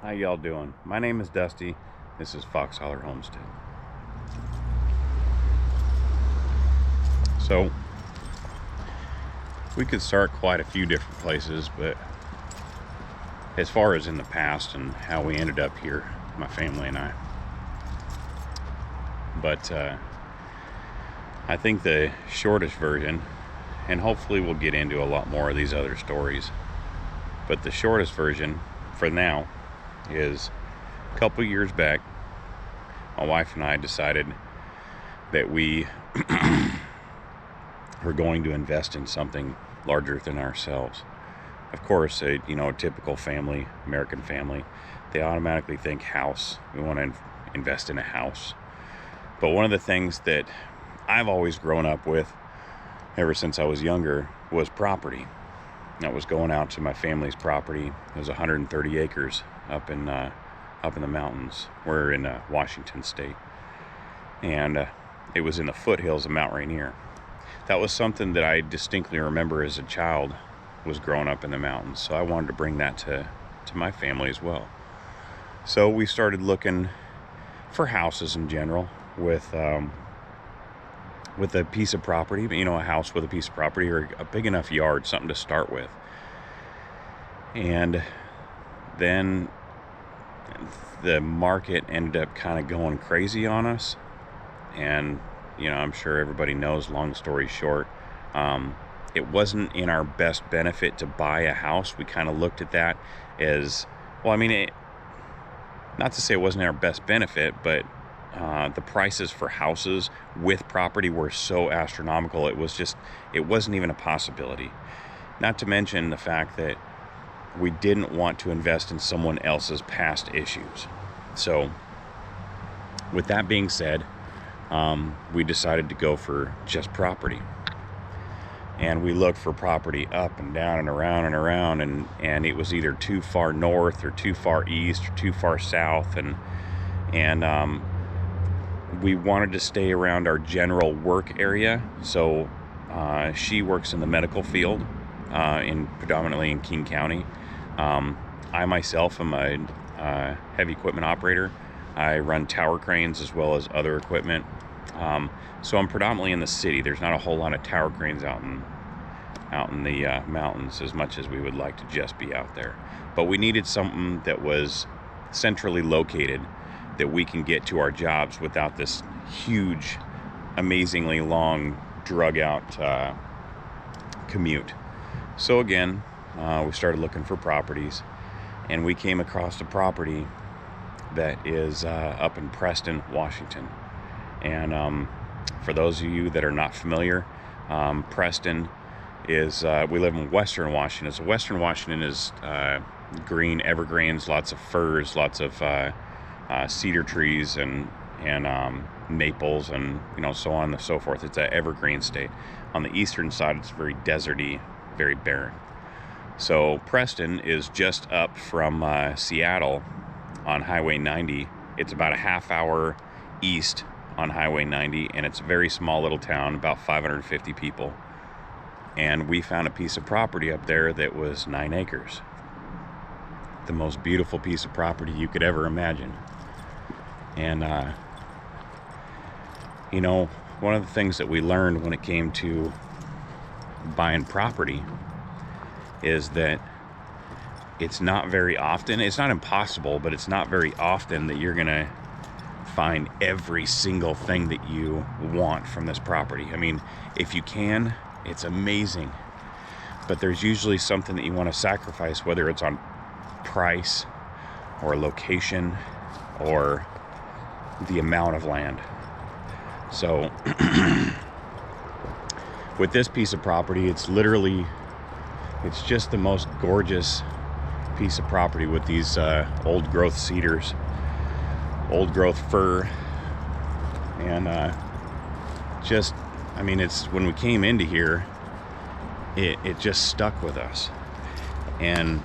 How y'all doing? My name is Dusty. This is Foxholler Homestead. So we could start quite a few different places, but as far as in the past and how we ended up here, my family and I. But I think the shortest version, and hopefully we'll get into a lot more of these other stories, but the shortest version for now is a couple years back, my wife and I decided that we were going to invest in something larger than ourselves. Of course, a typical family, American family, they automatically think house. We want to invest in a house. But one of the things that I've always grown up with ever since I was younger was property. That was going out to my family's property. It was 130 acres up in the mountains. We're in Washington State, and it was in the foothills of Mount Rainier. That was something that I distinctly remember as a child, was growing up in the mountains. So I wanted to bring that to my family as well. So we started looking for houses in general with a piece of property, a house with a piece of property or a big enough yard, something to start with. And then the market ended up kind of going crazy on us. And, I'm sure everybody knows, long story short, it wasn't in our best benefit to buy a house. We kind of looked at that as, not to say it wasn't in our best benefit, but the prices for houses with property were so astronomical. It wasn't even a possibility. Not to mention the fact that we didn't want to invest in someone else's past issues. So with that being said, we decided to go for just property. And we looked for property up and down and around, and it was either too far north or too far east or too far south, and we wanted to stay around our general work area. So she works in the medical field, predominantly in King County. I myself am a heavy equipment operator. I run tower cranes as well as other equipment. So I'm predominantly in the city. There's not a whole lot of tower cranes out in the mountains as much as we would like to just be out there. But we needed something that was centrally located, that we can get to our jobs without this huge, amazingly long, drug out commute. So again, we started looking for properties, and we came across a property that is up in Preston, Washington. And for those of you that are not familiar, Preston is, we live in Western Washington. So Western Washington is green evergreens, lots of firs, lots of cedar trees and maples and so on and so forth. It's an evergreen state. On the eastern side, it's very deserty, very barren. So Preston is just up from Seattle on Highway 90. It's about a half hour east on Highway 90, and it's a very small little town, about 550 people. And we found a piece of property up there that was 9 acres. The most beautiful piece of property you could ever imagine. And one of the things that we learned when it came to buying property is that it's not very often, it's not impossible, but it's not very often that you're gonna find every single thing that you want from this property. If you can, it's amazing, but there's usually something that you want to sacrifice, whether it's on price or location or the amount of land. So with this piece of property, it's just the most gorgeous piece of property with these old growth cedars, old growth fir, and it's when we came into here, it just stuck with us, and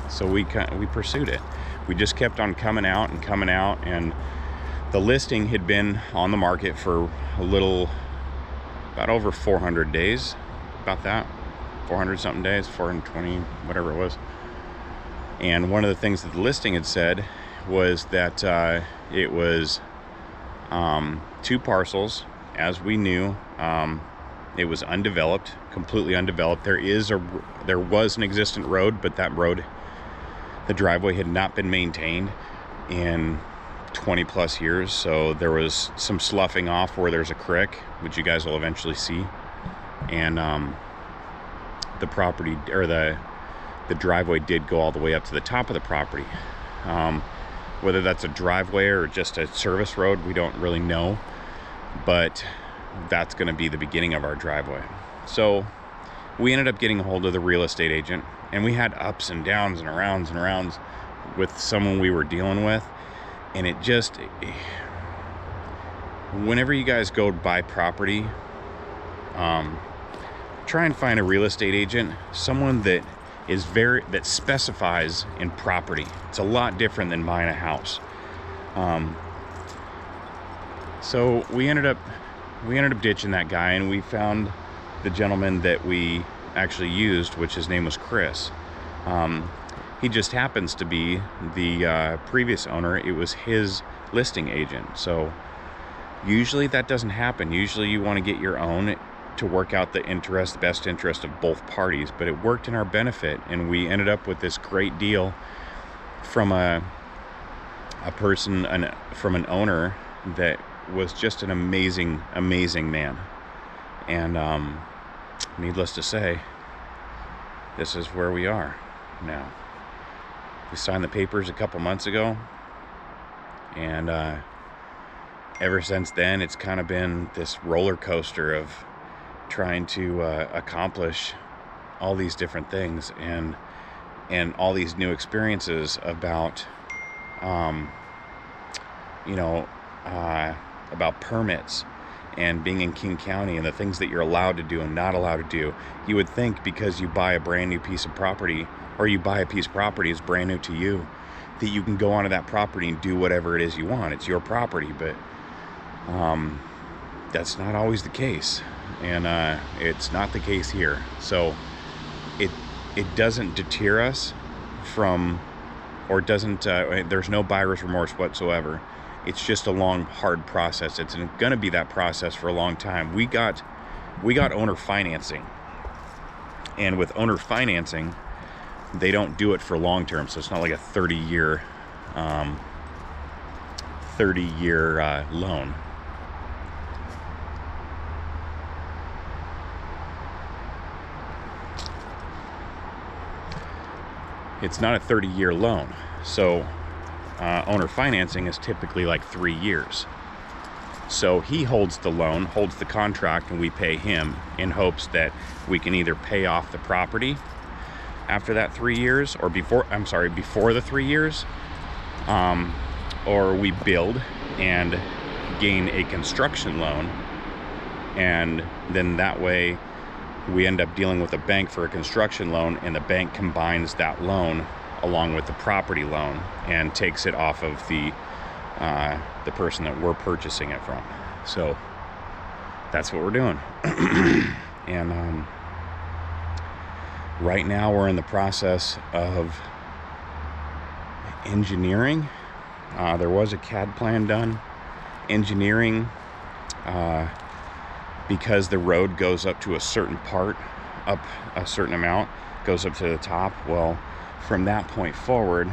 so we pursued it. We just kept on coming out, and the listing had been on the market for about over 400 days, about that, 400 something days, 420, whatever it was. And one of the things that the listing had said was that it was 2 parcels, as we knew. It was undeveloped, completely undeveloped. There was an existent road, but that road, the driveway had not been maintained in 20 plus years. So there was some sloughing off where there's a creek, which you guys will eventually see. And the property, or the driveway, did go all the way up to the top of the property. Whether that's a driveway or just a service road, we don't really know, but that's going to be the beginning of our driveway. So we ended up getting a hold of the real estate agent, and we had ups and downs and rounds with someone we were dealing with. And it just, whenever you guys go buy property, try and find a real estate agent, someone that specifies in property. It's a lot different than buying a house. So we ended up ditching that guy, and we found the gentleman that we actually used, which his name was Chris. He just happens to be the previous owner. It was his listing agent. So usually that doesn't happen. Usually you want to get your own to work out the best interest of both parties, but it worked in our benefit, and we ended up with this great deal from a person, from an owner that was just an amazing man. And needless to say, this is where we are now. We signed the papers a couple months ago, and ever since then it's kind of been this roller coaster of trying to accomplish all these different things and all these new experiences about about permits and being in King County and the things that you're allowed to do and not allowed to do. You would think because you buy a brand new piece of property, or you buy a piece of property that's brand new to you, that you can go onto that property and do whatever it is you want. It's your property, but that's not always the case. And it's not the case here. So it doesn't deter us from, or doesn't, there's no buyer's remorse whatsoever. It's just a long, hard process. It's going to be that process for a long time. We got owner financing, and with owner financing, they don't do it for long term. So it's not like a 30-year loan. It's not a 30-year loan. So owner financing is typically like 3 years. So he holds the loan, holds the contract, and we pay him in hopes that we can either pay off the property after that 3 years, or before the 3 years, or we build and gain a construction loan, and then that way we end up dealing with a bank for a construction loan, and the bank combines that loan along with the property loan and takes it off of the person that we're purchasing it from. So that's what we're doing. And right now we're in the process of engineering. There was a CAD plan done. Engineering, because the road goes up to a certain part, up a certain amount, goes up to the top. Well, from that point forward,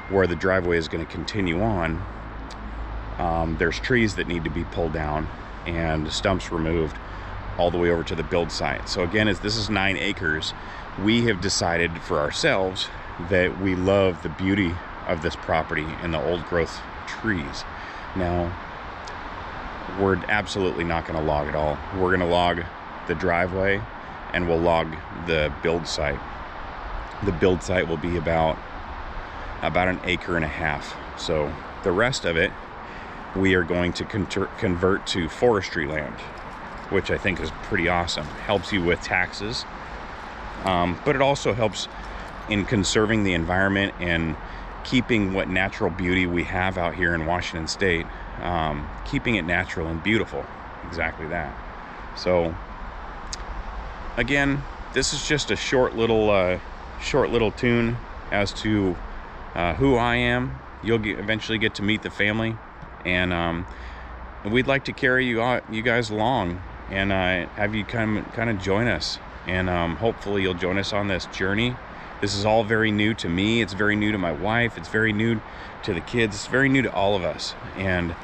where the driveway is going to continue on, there's trees that need to be pulled down and stumps removed all the way over to the build site. So again, as this is 9 acres, we have decided for ourselves that we love the beauty of this property and the old growth trees. Now, we're absolutely not going to log it all. We're going to log the driveway, and we'll log the build site. The build site will be about 1.5 acres. So the rest of it, we are going to convert to forestry land, which I think is pretty awesome. Helps you with taxes, but it also helps in conserving the environment and keeping what natural beauty we have out here in Washington State, keeping it natural and beautiful. Exactly that. So again, this is just a short little short little tune as to who I am. You'll eventually get to meet the family, and we'd like to carry you guys along, and have you kind of join us, and hopefully you'll join us on this journey. This is all very new to me. It's very new to my wife. It's very new to the kids. It's very new to all of us, and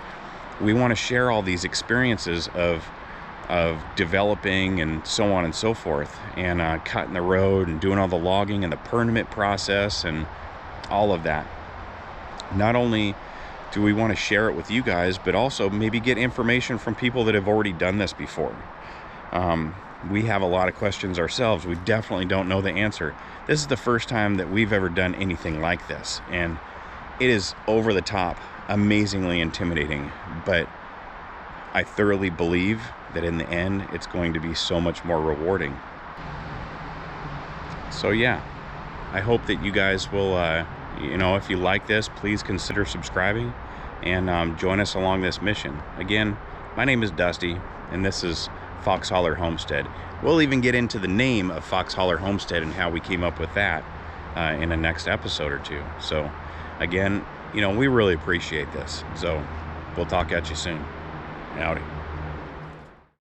we want to share all these experiences of developing and so on and so forth, and cutting the road and doing all the logging and the permit process and all of that. Not only do we want to share it with you guys, but also maybe get information from people that have already done this before. We have a lot of questions ourselves. We definitely don't know the answer. This is the first time that we've ever done anything like this, and it is over the top, amazingly intimidating, but I thoroughly believe that in the end it's going to be so much more rewarding. So yeah, I hope that you guys will if you like this, please consider subscribing and join us along this mission. Again, my name is Dusty, and this is Fox Holler Homestead. We'll even get into the name of Fox Holler Homestead and how we came up with that in the next episode or two. So again, we really appreciate this. So we'll talk at you soon. Howdy.